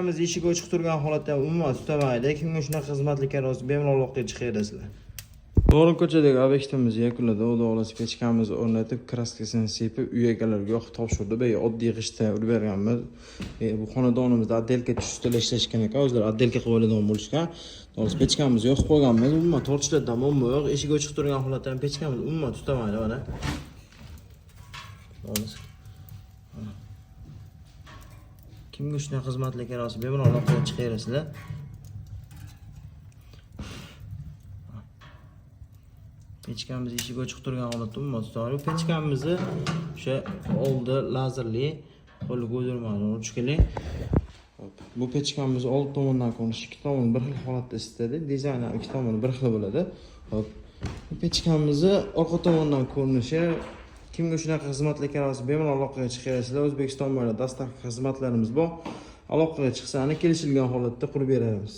Biz eshik ochiq turgan holatda umuman tutamaydi. Kimga shunaqa xizmatlikka rozi bemalol aloqaga chiqaverasizlar. To'g'ri ko'chadagi obyektimizni yakunladi. Xudo xolasa pechkamizni o'rnatib, kraskasini sepib, uy egalariga yoqib topshirdi. Bu oddiy g'ishtda urib berganmiz. Bu xonadonimizda отделка tushishda ishlashgan ekan. O'zlari отделка qilib oladigan bo'lishgan. To'g'ri pechkamizni yoqib qo'yganmiz. Umuman tortishlardan muammo yo'q. Eshik ochiq turgan holatda pechkamiz umuman tutamaydi mana. Kimga shunaqa xizmatlikka rozi bemalol aloqaga chiqaverasizlar. Pechkamiz eshik ochiq turgan holatda umuman tutadi. Pechkamizni o'sha oldi lazerli qo'lga o'dirmani ruchkali. Bu pechkamiz old tomondan ko'rinishi ikki tomoni bir xil holatda isitadi. Dizayn ham ikki tomoni bir xil bo'ladi. Hop. Bu pechkamizni orqa tomondan ko'rinishi kimga shunaqa xizmatlikka rozi bemalol aloqaga chiqaverasizlar. O'zbekiston bo'ylab dastlabki xizmatlarimiz bor. Aloqaga chiqsangiz kelishilgan holatda qurib beramiz.